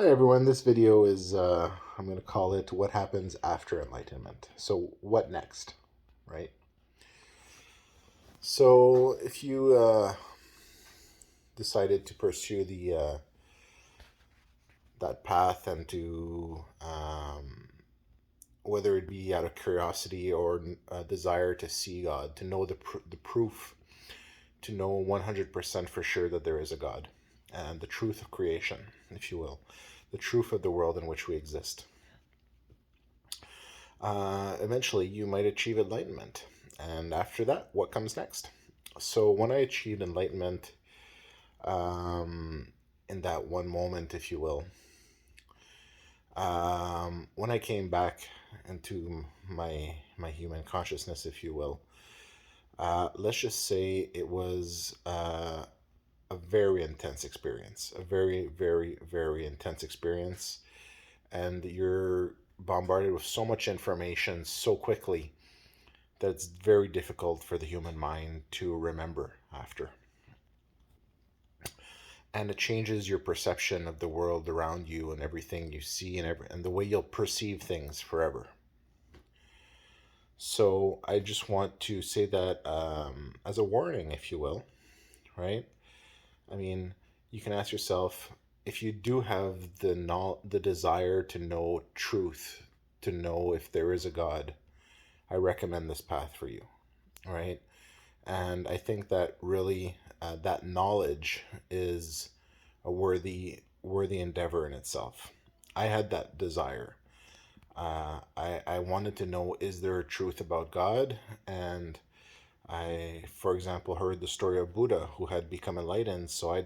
Hi everyone, this video is, I'm going to call it What Happens After Enlightenment. So what next, right? So if you decided to pursue that path and to, whether it be out of curiosity or a desire to see God, to know the proof, to know 100% for sure that there is a God, and the truth of creation, if you will, the truth of the world in which we exist. Eventually you might achieve enlightenment. And after that, what comes next? So when I achieved enlightenment, in that one moment, if you will, when I came back into my human consciousness, if you will, let's just say it was a very intense experience, a very, very, very intense experience. And you're bombarded with so much information so quickly that it's very difficult for the human mind to remember after. And it changes your perception of the world around you and everything you see and the way you'll perceive things forever. So I just want to say that as a warning, if you will, right? I mean, you can ask yourself, if you do have the desire to know truth, to know if there is a God, I recommend this path for you, right? And I think that really that knowledge is a worthy endeavor in itself. I had that desire. I wanted to know, is there a truth about God? And I, for example, heard the story of Buddha who had become enlightened. So I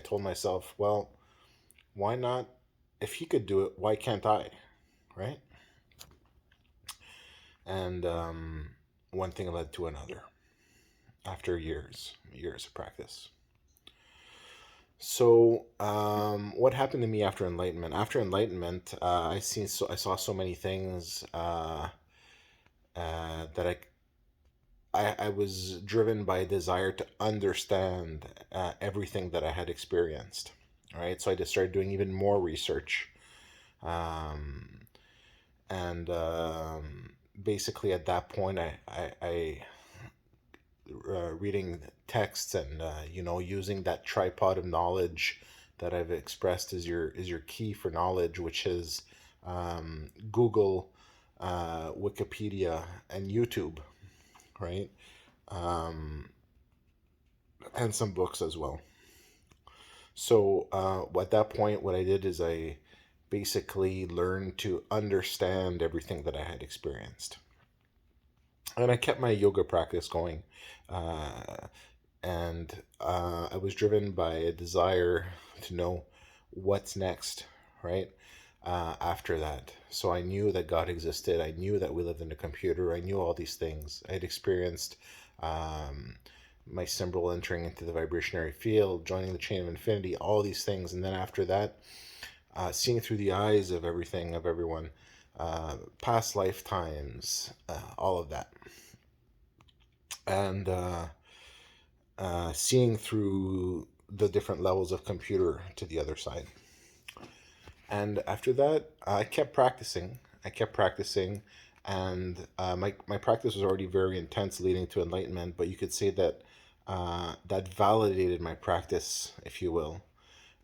told myself, well, why not? If he could do it, why can't I? Right? And one thing led to another after years of practice. So, what happened to me after enlightenment? After enlightenment, I saw so many things that I was driven by a desire to understand everything that I had experienced. Right, so I just started doing even more research, um, and basically at that point, I reading texts and using that tripod of knowledge that I've expressed is your key for knowledge, which is Google, Wikipedia, and YouTube, right? Um, and some books as well. So at that point, what I did is I basically learned to understand everything that I had experienced, and I kept my yoga practice going. Uh, and I was driven by a desire to know what's next, right? After that. So I knew that God existed. I knew that we lived in a computer. I knew all these things. I had experienced um, my symbol entering into the vibrationary field, joining the chain of infinity, all these things. And then after that, seeing through the eyes of everything, of everyone, past lifetimes, all of that. And seeing through the different levels of computer to the other side. And after that, I kept practicing. I kept practicing, and my practice was already very intense, leading to enlightenment. But you could say that that validated my practice, if you will,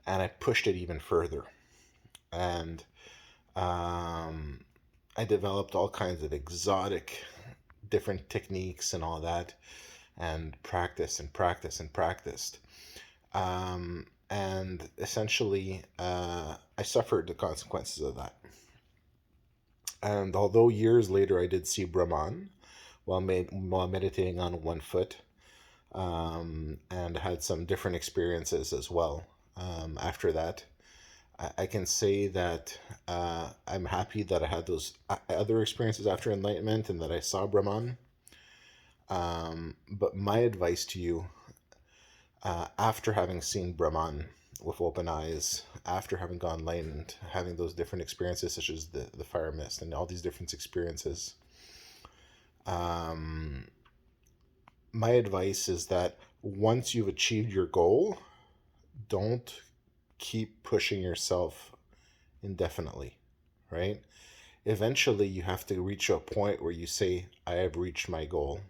and I pushed it even further. And um, I developed all kinds of exotic, different techniques and all that, and practice and practice and practiced. And essentially, I suffered the consequences of that. And although years later I did see Brahman while meditating on one foot, and had some different experiences as well. After that, I can say that I'm happy that I had those other experiences after enlightenment and that I saw Brahman. But my advice to you, after having seen Brahman with open eyes, after having gone enlightened, having those different experiences such as the fire mist and all these different experiences, um, my advice is that once you've achieved your goal, don't keep pushing yourself indefinitely, right? Eventually, you have to reach a point where you say, I have reached my goal,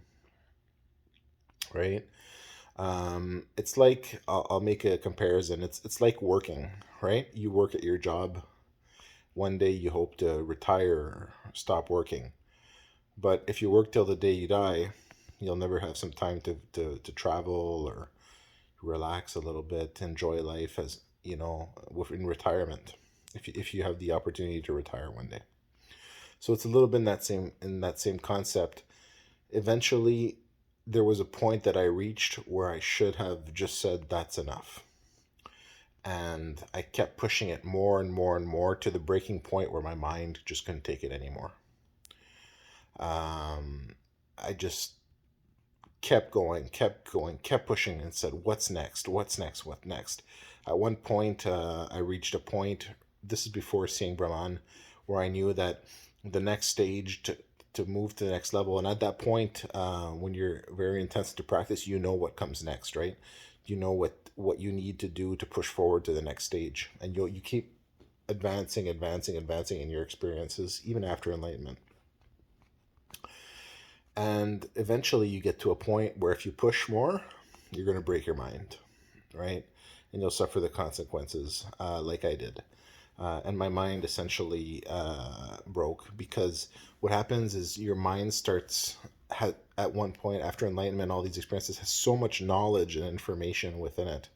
right? It's like, I'll make a comparison. It's like working, right? You work at your job. One day you hope to retire or stop working. But if you work till the day you die, you'll never have some time to travel or relax a little bit, enjoy life as, within retirement, if you have the opportunity to retire one day. So it's a little bit in that same concept. Eventually, there was a point that I reached where I should have just said that's enough. And I kept pushing it more and more and more to the breaking point where my mind just couldn't take it anymore. I just kept going, kept pushing, and said, "What's next? What's next? What next?" At one point, I reached a point. This is before seeing Brahman, where I knew that the next stage to move to the next level. And at that point, when you're very intense to practice, you know what comes next, right? You know what you need to do to push forward to the next stage, and you keep advancing, advancing, advancing in your experiences, even after enlightenment. And eventually you get to a point where if you push more, you're going to break your mind, right? And you'll suffer the consequences, like I did. And my mind essentially broke, because what happens is your mind starts, at one point after enlightenment, all these experiences, has so much knowledge and information within it.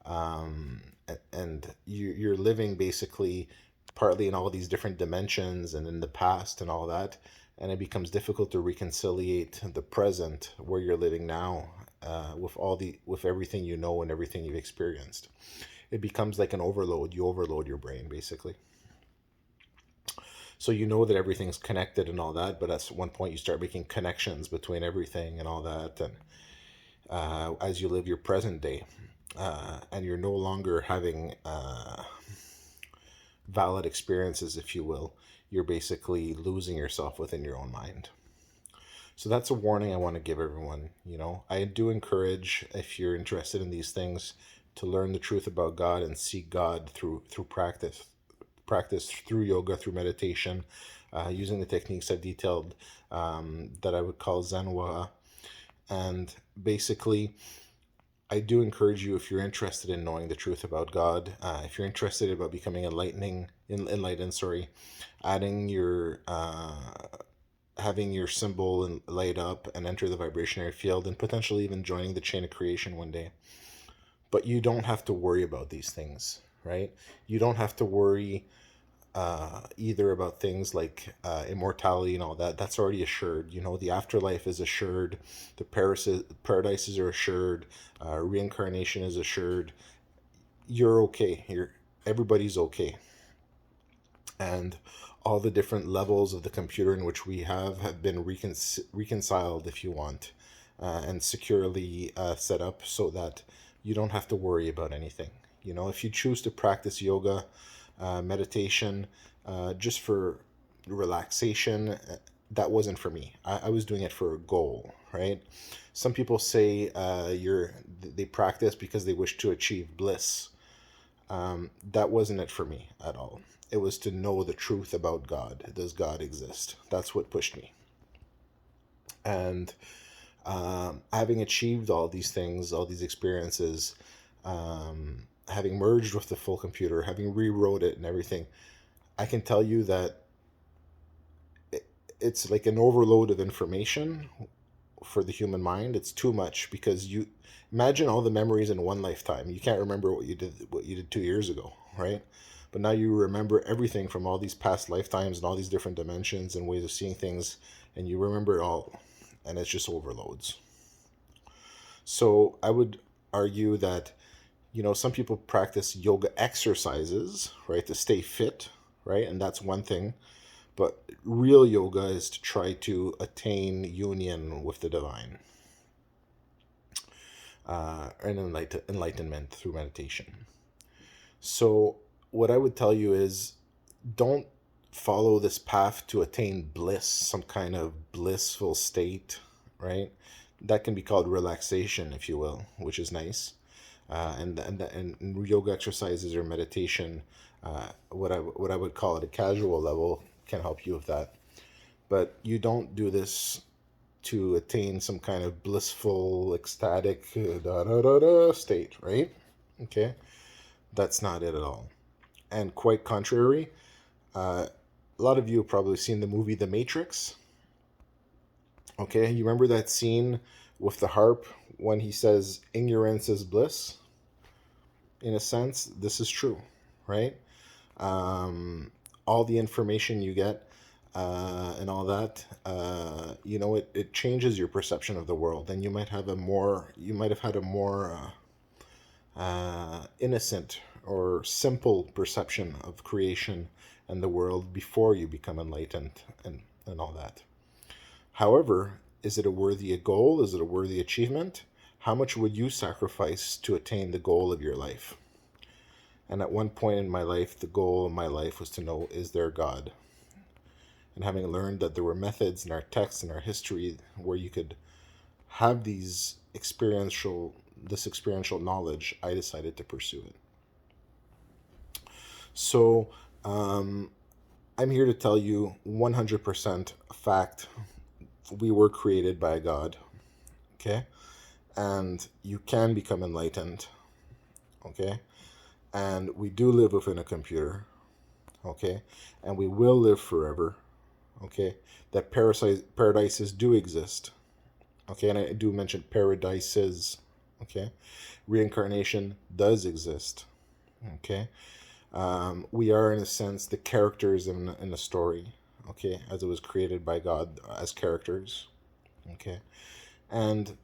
And you're living basically partly in all these different dimensions and in the past and all that, and it becomes difficult to reconciliate the present where you're living now, with everything you know and everything you've experienced. It becomes like an overload. You overload your brain basically. So you know that everything's connected and all that, but at one point you start making connections between everything and all that, and as you live your present day, and you're no longer having valid experiences, if you will, you're basically losing yourself within your own mind. So that's a warning I want to give everyone. I do encourage, if you're interested in these things, to learn the truth about God and seek God through practice through yoga, through meditation, using the techniques I've detailed, that I would call Zen Wara. And basically, I do encourage you, if you're interested in knowing the truth about God, if you're interested about becoming enlightened, adding having your symbol and light up and enter the vibrationary field, and potentially even joining the chain of creation one day. But you don't have to worry about these things, right? You don't have to worry either about things like immortality and all that. That's already assured. The afterlife is assured. The paradises are assured. Reincarnation is assured. You're okay. Everybody's okay. And all the different levels of the computer in which we have been reconciled, if you want, and securely set up so that you don't have to worry about anything. If you choose to practice yoga, meditation, just for relaxation, that wasn't for me. I was doing it for a goal, right? Some people say they practice because they wish to achieve bliss. That wasn't it for me at all. It was to know the truth about God. Does God exist? That's what pushed me. And having achieved all these things, all these experiences, having merged with the full computer, having rewrote it and everything, I can tell you that it's like an overload of information for the human mind. It's too much, because you imagine all the memories in one lifetime. You can't remember what you did 2 years ago, right? But now you remember everything from all these past lifetimes and all these different dimensions and ways of seeing things, and you remember it all, and it's just overloads. So I would argue that, some people practice yoga exercises, right, to stay fit, right? And that's one thing. But real yoga is to try to attain union with the divine, and enlightenment through meditation. So what I would tell you is, don't follow this path to attain bliss, some kind of blissful state, right? That can be called relaxation, if you will, which is nice. and yoga exercises or meditation, what I would call at a casual level, can help you with that. But you don't do this to attain some kind of blissful, ecstatic da, da, da, da, state, right? Okay, that's not it at all. And quite contrary, a lot of you have probably seen the movie The Matrix. Okay, you remember that scene with the harp when he says ignorance is bliss? In a sense, this is true, right? All the information you get and all that, it changes your perception of the world, and you might have had a more innocent or simple perception of creation and the world before you become enlightened and all that. However, is it a worthy goal? Is it a worthy achievement? How much would you sacrifice to attain the goal of your life? And at one point in my life, the goal of my life was to know, is there God? And having learned that there were methods in our text and our history where you could have this experiential knowledge, I decided to pursue it. So I'm here to tell you 100% fact. We were created by God, okay? And you can become enlightened, okay? And we do live within a computer, okay? And we will live forever, okay? That paradises do exist, okay? And I do mention paradises, okay? Reincarnation does exist, okay? We are, in a sense, the characters in the story, okay? As it was created by God as characters, okay? And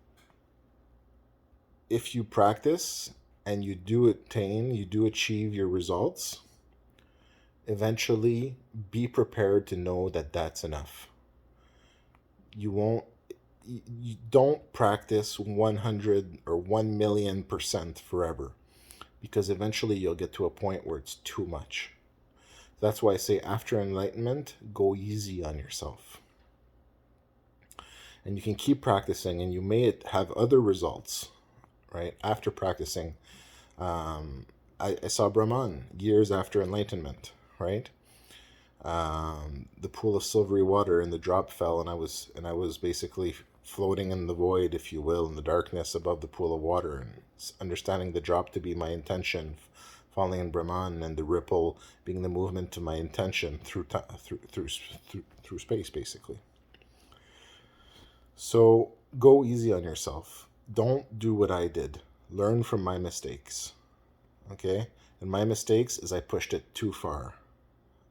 if you practice and you do achieve your results, eventually be prepared to know that that's enough. You don't practice 100 or 1,000,000% forever, because eventually you'll get to a point where it's too much. That's why I say after enlightenment, go easy on yourself. And you can keep practicing and you may have other results, right? After practicing, I saw Brahman years after enlightenment, right? The pool of silvery water and the drop fell, and I was basically floating in the void, if you will, in the darkness above the pool of water, and understanding the drop to be my intention, falling in Brahman, and the ripple being the movement to my intention through space, basically. So go easy on yourself. Don't do what I did. Learn from my mistakes. Okay? And my mistakes is I pushed it too far.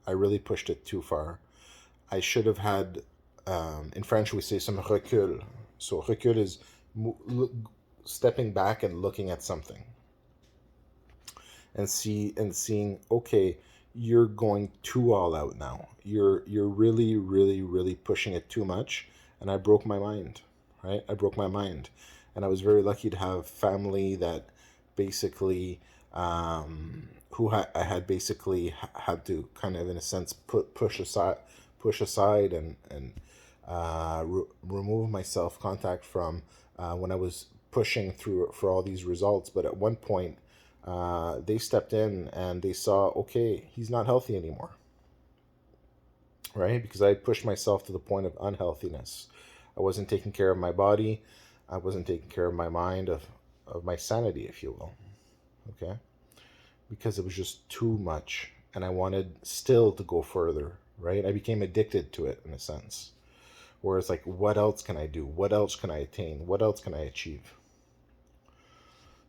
I really pushed it too far. I should have had, in French we say some recul. So recul is stepping back and looking at something. And seeing, okay, you're going too all out now. You're really, really, really pushing it too much. And I broke my mind, right? I broke my mind. And I was very lucky to have family that basically, I had basically had to kind of, in a sense, push aside and remove my self contact from when I was pushing through for all these results. But at one point, they stepped in and they saw, okay, he's not healthy anymore, right? Because I pushed myself to the point of unhealthiness. I wasn't taking care of my body. I wasn't taking care of my mind, of my sanity, if you will. Okay? Because it was just too much. And I wanted still to go further, right? I became addicted to it in a sense. Where it's like, what else can I do? What else can I attain? What else can I achieve?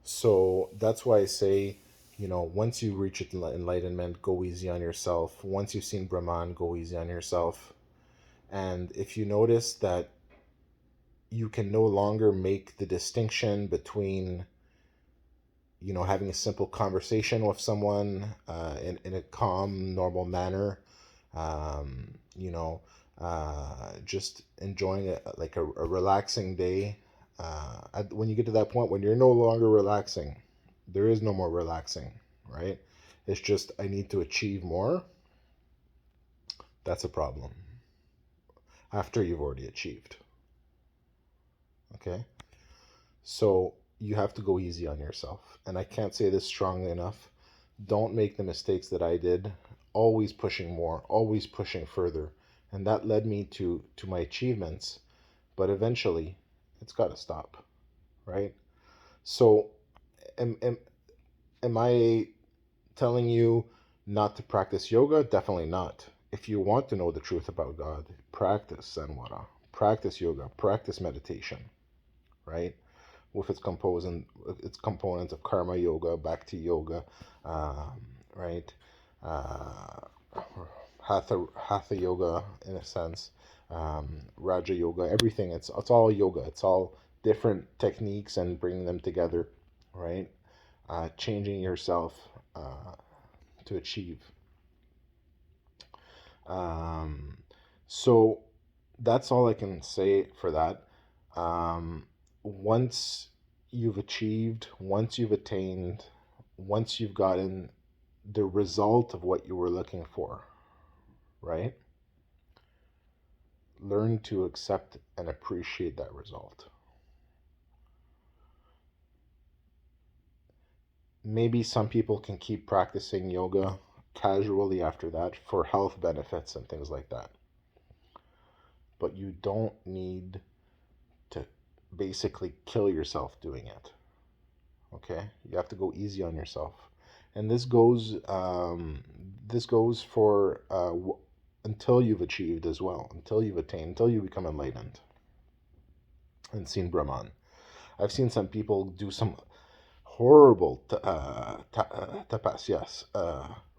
So that's why I say, once you reach enlightenment, go easy on yourself. Once you've seen Brahman, go easy on yourself. And if you notice that you can no longer make the distinction between, having a simple conversation with someone in a calm, normal manner, um, you know, just enjoying a relaxing day. When you get to that point when you're no longer relaxing, there is no more relaxing, right? It's just, I need to achieve more. That's a problem after you've already achieved. Okay? So you have to go easy on yourself. And I can't say this strongly enough. Don't make the mistakes that I did, always pushing more, always pushing further. And that led me to my achievements, but eventually it's got to stop, right? So am I telling you not to practice yoga? Definitely not. If you want to know the truth about God, practice Zen Wara, practice yoga, practice meditation, right? With its components of karma yoga, bhakti yoga, um, right? Uh, hatha yoga in a sense, raja yoga, everything. It's all yoga. It's all different techniques and bringing them together, right? Changing yourself uh, to achieve. Um, so that's all I can say for that. Once you've achieved, once you've attained, once you've gotten the result of what you were looking for, right? Learn to accept and appreciate that result. Maybe some people can keep practicing yoga casually after that for health benefits and things like that. But you don't need to basically kill yourself doing it. Okay, you have to go easy on yourself, and this goes for until you've achieved as well, until you've attained, until you become enlightened and seen Brahman. I've seen some people do some horrible tapasyas,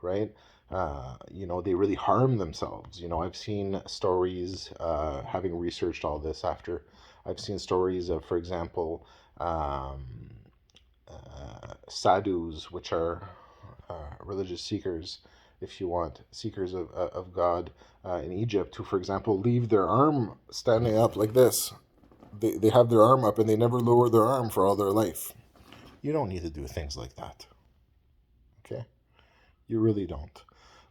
right? They really harm themselves. I've seen stories, having researched all this after, I've seen stories of, for example, sadhus, which are religious seekers, if you want, seekers of God in Egypt, who, for example, leave their arm standing up like this. They have their arm up and they never lower their arm for all their life. You don't need to do things like that. Okay? You really don't.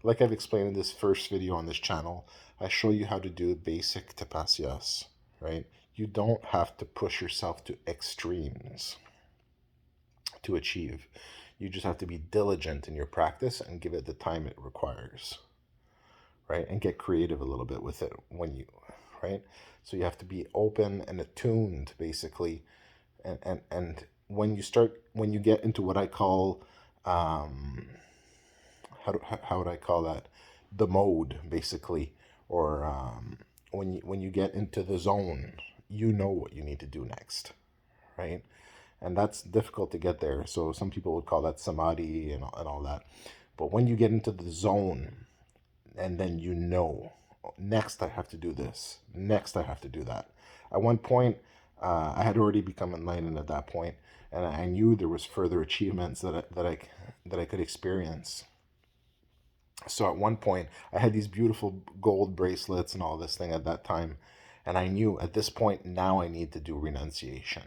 Like I've explained in this first video on this channel, I show you how to do basic tapasyas, right? You don't have to push yourself to extremes to achieve. You just have to be diligent in your practice and give it the time it requires, right? And get creative a little bit with it right? So you have to be open and attuned, basically. And when you get into what I call, um, how would I call that? The mode, basically, or when you get into the zone, you know what you need to do next, right? And that's difficult to get there. So some people would call that samadhi and all that. But when you get into the zone, and then next I have to do this, next I have to do that. At one point, I had already become enlightened at that point, and I knew there was further achievements that I could experience. So at one point, I had these beautiful gold bracelets and all this thing at that time, and I knew at this point now I need to do renunciation,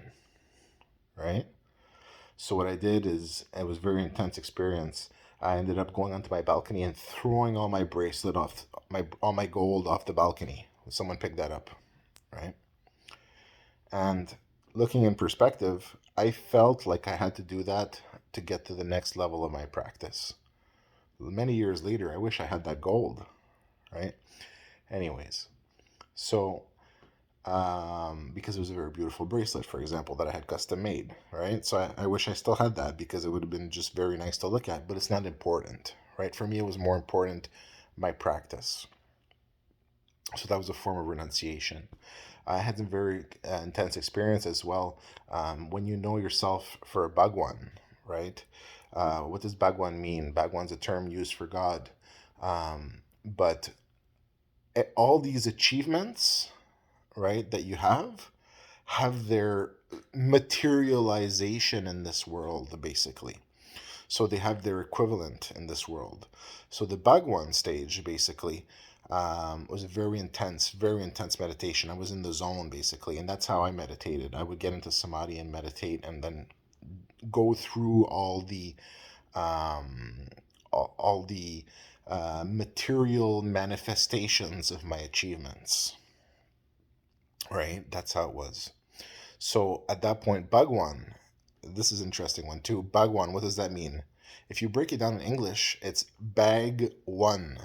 right? So what I did is, it was a very intense experience. I ended up going onto my balcony and throwing all my bracelet off all my gold off the balcony. Someone picked that up, right? And looking in perspective, I felt like I had to do that to get to the next level of my practice. Many years later, I wish I had that gold, right? Anyways, so because it was a very beautiful bracelet, for example, that I had custom made, right? So I wish I still had that because it would have been just very nice to look at, but it's not important, right? For me, it was more important my practice. So that was a form of renunciation. I had some very intense experience as well. When you know yourself for a Bhagwan, right? What does Bhagwan mean? Bhagwan's a term used for God. But all these achievements, right, that you have their materialization in this world, basically. So they have their equivalent in this world. So the Bhagwan stage, basically, was a very intense meditation. I was in the zone, basically, and that's how I meditated. I would get into samadhi and meditate, and then go through um, all the material manifestations of my achievements. Right? That's how it was. So at that point, Bhagwan this is an interesting one too. Bhagwan, what does that mean? If you break it down in English, it's bag one.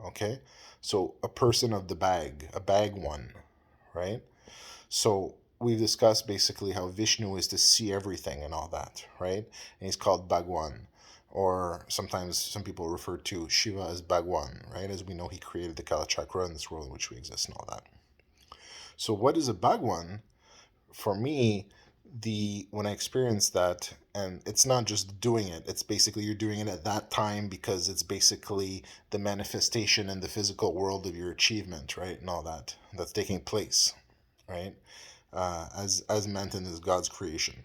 Okay? So a person of the bag, a bag one, right? So we've discussed basically how Vishnu is to see everything and all that, right? And he's called Bhagwan. Or sometimes some people refer to Shiva as Bhagwan, right? As we know, he created the Kala Chakra in this world in which we exist and all that. So what is a Bhagwan? For me, the when I experience that, and it's not just doing it, it's basically you're doing it at that time because it's basically the manifestation in the physical world of your achievement, right? And all that that's taking place, right? As meant in as God's creation.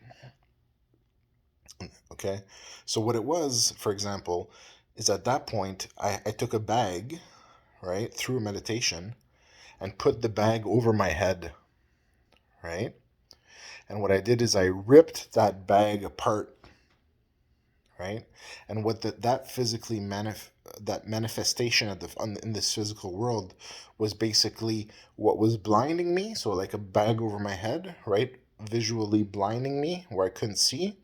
Okay, so what it was, for example, is at that point I took a bag, right, through meditation, and put the bag over my head, right? And what I did is I ripped that bag apart, right? And what that physically that manifestation of in this physical world was basically what was blinding me. So like a bag over my head, right? Visually blinding me where I couldn't see,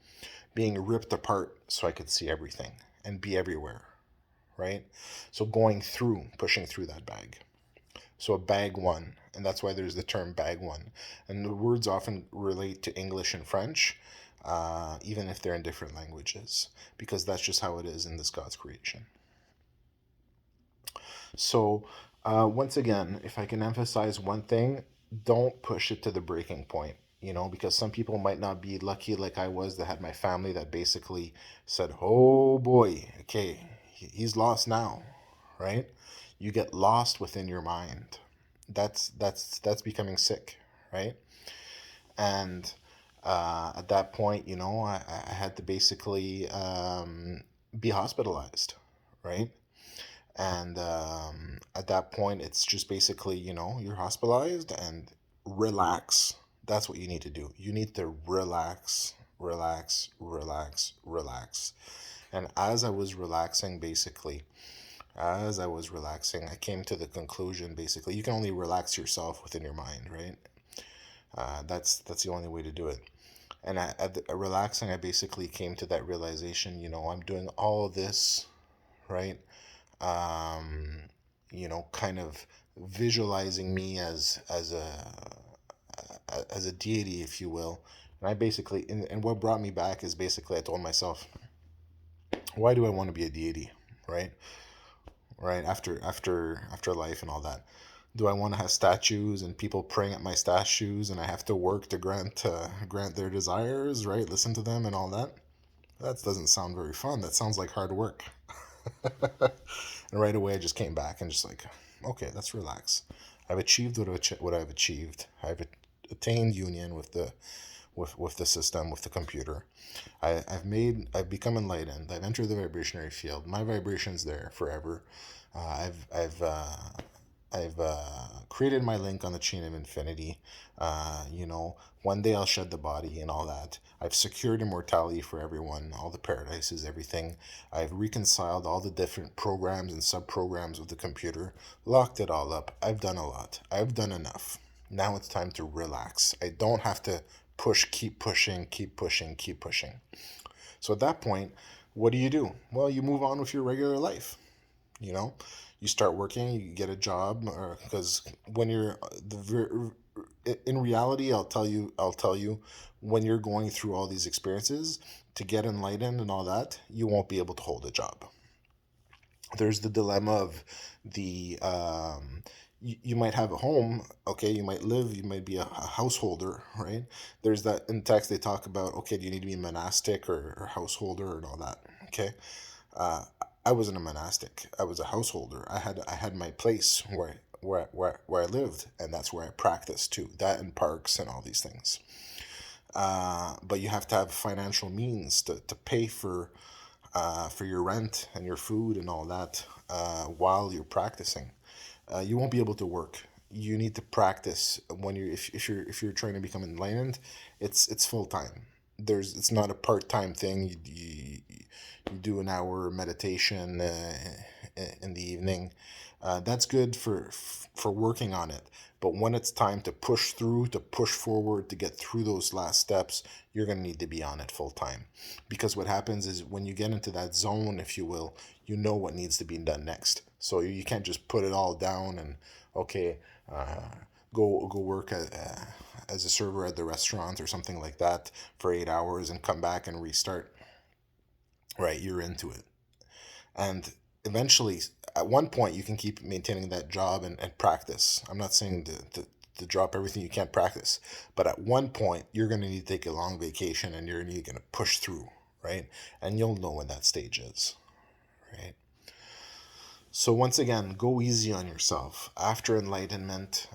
being ripped apart so I could see everything and be everywhere, right? So going through, pushing through that bag. So a bag one, and that's why there's the term bag one. And the words often relate to English and French, even if they're in different languages, because that's just how it is in this God's creation. So, once again, if I can emphasize one thing, don't push it to the breaking point, because some people might not be lucky like I was that had my family that basically said, oh boy, okay, he's lost now, right? You get lost within your mind. That's becoming sick, right? And at that point, I had to basically be hospitalized, right? And at that point, it's just basically, you're hospitalized and relax. That's what you need to do. You need to relax, relax, relax, relax. And as I was relaxing, basically, I came to the conclusion, basically, you can only relax yourself within your mind, right? That's the only way to do it. And relaxing, I basically came to that realization, I'm doing all of this, right? um, kind of visualizing me as a deity, if you will. And I basically, and what brought me back is basically I told myself, why do I want to be a deity, right? Right after life and all that. Do I want to have statues and people praying at my statues, and I have to work to grant their desires, right? Listen to them and all that. That doesn't sound very fun. That sounds like hard work. And right away, I just came back and just like, okay, let's relax. I've achieved what I've achieved. I've attained union with the system, with the computer. I've become enlightened. I've entered the vibrationary field. My vibration's there forever. I've created my link on the chain of infinity. One day I'll shed the body and all that. I've secured immortality for everyone, all the paradises, everything. I've reconciled all the different programs and sub-programs of the computer, locked it all up. I've done a lot. I've done enough. Now it's time to relax. I don't have to push, keep pushing, keep pushing, keep pushing. So at that point, what do? Well, you move on with your regular life. You know, you start working, you get a job, because when you're in reality, I'll tell you, when you're going through all these experiences to get enlightened and all that, you won't be able to hold a job. There's the dilemma of the you might have a home, okay, you might be a householder, right? There's that in text they talk about, okay, do you need to be monastic or householder and all that, okay? uh, I wasn't a monastic. I was a householder. I had my place where I lived, and that's where I practiced too. That and parks and all these things. But you have to have financial means to pay for your rent and your food and all that while you're practicing. You won't be able to work. You need to practice when you if you're trying to become enlightened. It's full time. it's not a part-time thing. You do an hour meditation in the evening. That's good for working on it. But when it's time to push through, to push forward, to get through those last steps, you're going to need to be on it full time. Because what happens is when you get into that zone, if you will, you know what needs to be done next. So you can't just put it all down and, okay, uh, go work as a server at the restaurant or something like that for 8 hours and come back and restart. Right, you're into it. And eventually, at one point, you can keep maintaining that job and practice. I'm not saying to drop everything you can't practice, but at one point, you're going to need to take a long vacation and you're going to push through, right? And you'll know when that stage is, right? So once again, go easy on yourself. After enlightenment,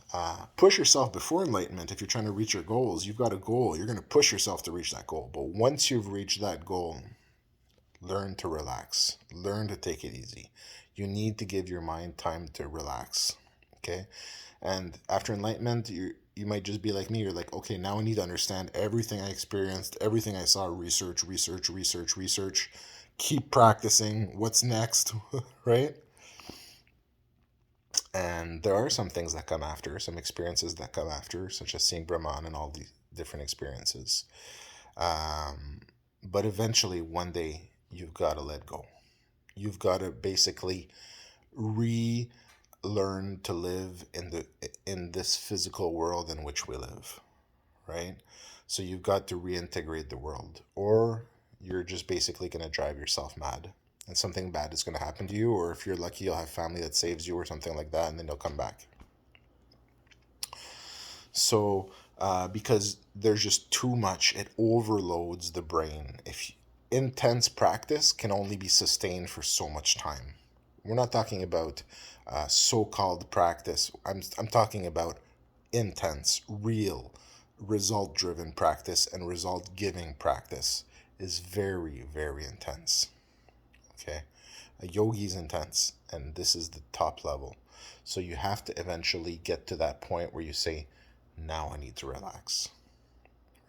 push yourself before enlightenment. If you're trying to reach your goals, you've got a goal. You're going to push yourself to reach that goal. But once you've reached that goal, learn to relax. Learn to take it easy. You need to give your mind time to relax. Okay? And after enlightenment, you might just be like me. You're like, okay, now I need to understand everything I experienced, everything I saw, research. Keep practicing. What's next? Right? And there are some things that come after, some experiences that come after, such as seeing Brahman and all these different experiences. Um, but eventually, one day, you've got to let go. You've got to basically relearn to live in this physical world in which we live, right? So you've got to reintegrate the world, or you're just basically going to drive yourself mad, and something bad is going to happen to you. Or if you're lucky, you'll have family that saves you or something like that, and then you'll come back. So because there's just too much, it overloads the brain. If intense practice can only be sustained for so much time. We're not talking about so-called practice. I'm talking about intense, real, result-driven practice, and result-giving practice is very, very intense. Okay, a yogi is intense, and this is the top level. So you have to eventually get to that point where you say, now I need to relax,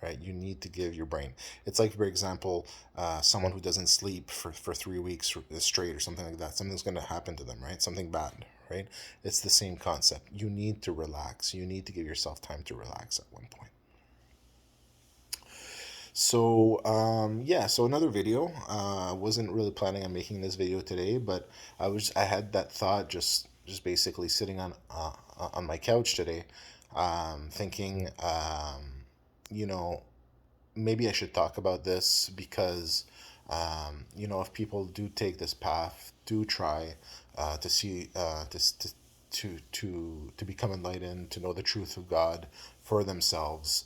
right? You need to give your brain. It's like, for example, someone who doesn't sleep for 3 weeks straight or something like that. Something's going to happen to them, right? Something bad, right? It's the same concept. You need to relax. You need to give yourself time to relax at one point. So yeah, so another video. Wasn't really planning on making this video today, but I had that thought just basically sitting on my couch today, thinking, you know, maybe I should talk about this because, if people do take this path, do try to see to become enlightened, to know the truth of God for themselves.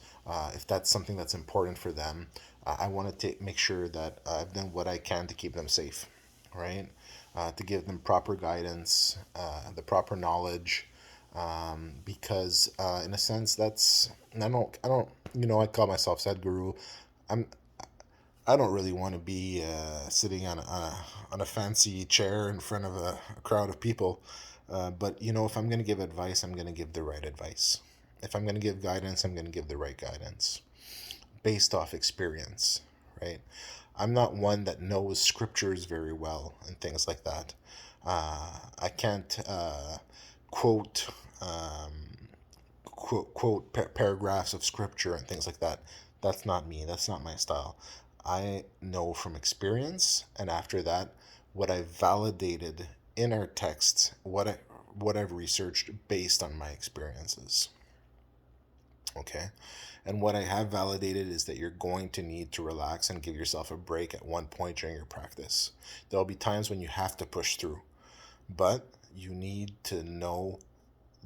If that's something that's important for them, I want to make sure that I've done what I can to keep them safe, right? To give them proper guidance, the proper knowledge, because in a sense that's I don't I call myself Sadhguru. I'm I don't really want to be sitting on a fancy chair in front of a crowd of people. But if I'm going to give advice, I'm going to give the right advice. If I'm going to give guidance, I'm going to give the right guidance based off experience, right? I'm not one that knows scriptures very well and things like that. I can't quote paragraphs of scripture and things like that. That's not me. That's not my style. I know from experience, and after that, what I've validated in our texts, what I've researched based on my experiences. Okay. And what I have validated is that you're going to need to relax and give yourself a break at one point during your practice. There'll be times when you have to push through, but you need to know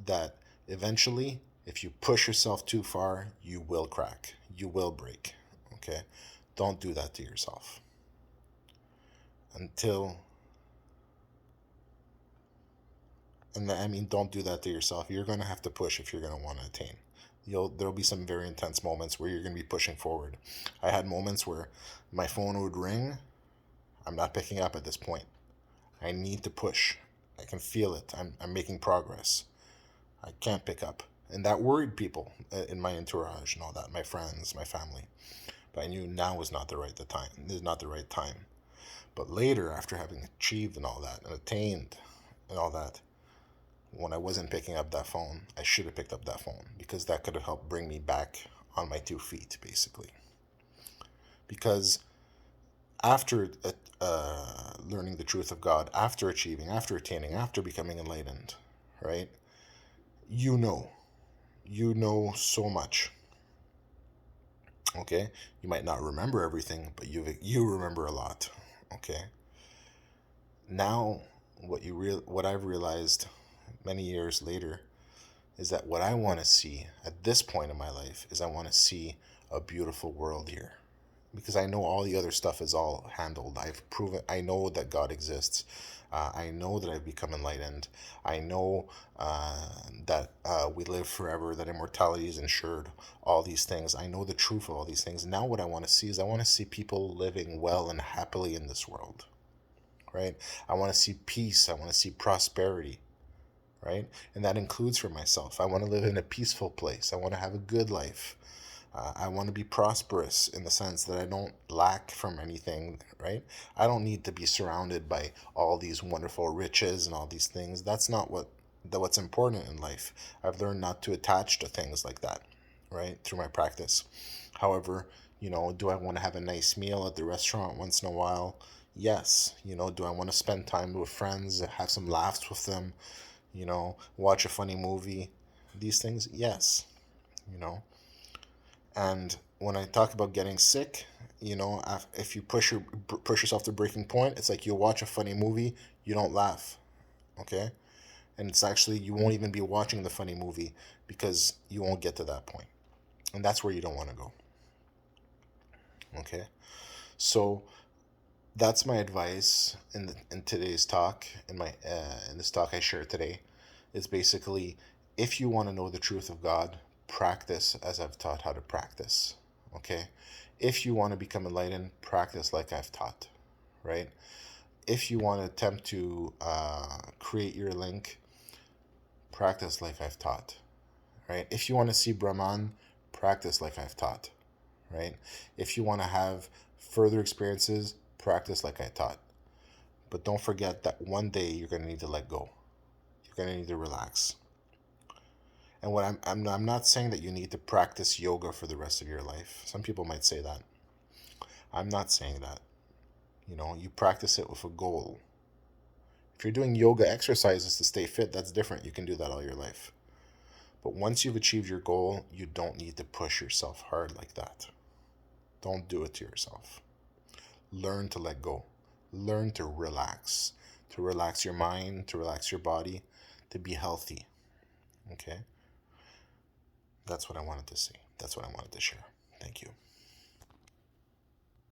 that eventually, if you push yourself too far, you will crack. You will break. Okay? Don't do that to yourself. Until, and I mean, don't do that to yourself. You're going to have to push if you're going to want to attain. There'll be some very intense moments where you're going to be pushing forward. I had moments where my phone would ring. I'm not picking up at this point. I need to push. I can feel it. I'm making progress. I can't pick up. And that worried people in my entourage and all that, my friends, my family. But I knew now was not the right the time. This is not the right time. But later, after having achieved and all that, and attained and all that, when I wasn't picking up that phone, I should have picked up that phone, because that could have helped bring me back on my 2 feet, basically. Because after learning the truth of God, after achieving, after attaining, after becoming enlightened, right? You know, so much. Okay, you might not remember everything, but you remember a lot. Okay. Now, what I've realized many years later is that what I want to see at this point in my life is I want to see a beautiful world here, because I know all the other stuff is all handled. I've proven, I know that God exists. I know that I've become enlightened. I know that we live forever, that immortality is ensured, all these things. I know the truth of all these things. Now, what I want to see is I want to see people living well and happily in this world, right? I want to see peace. I want to see prosperity, right? And that includes for myself. I want to live in a peaceful place. I want to have a good life. I want to be prosperous in the sense that I don't lack from anything, right? I don't need to be surrounded by all these wonderful riches and all these things. That's not what's important in life. I've learned not to attach to things like that, right? Through my practice. However, do I want to have a nice meal at the restaurant once in a while? Yes. Do I want to spend time with friends, have some laughs with them, watch a funny movie? These things, yes. you know and when I talk about getting sick, if you push yourself to breaking point, it's like you watch a funny movie, you don't laugh, okay? And it's actually, you won't even be watching the funny movie because you won't get to that point, and that's where you don't want to go. Okay, so that's my advice in today's talk, in this talk I shared today, is basically, if you want to know the truth of God, practice as I've taught how to practice. Okay? If you want to become enlightened, practice like I've taught, right? If you want to attempt to create your link, practice like I've taught, right? If you want to see Brahman, practice like I've taught, right? If you want to have further experiences, practice like I taught. But don't forget that one day you're going to need to let go. You're going to need to relax. And what I'm not saying that you need to practice yoga for the rest of your life. Some people might say that. I'm not saying that. You practice it with a goal. If you're doing yoga exercises to stay fit, that's different. You can do that all your life. But once you've achieved your goal, you don't need to push yourself hard like that. Don't do it to yourself. Learn to let go. Learn to relax. To relax your mind, to relax your body, to be healthy. Okay? That's what I wanted to say. That's what I wanted to share. Thank you.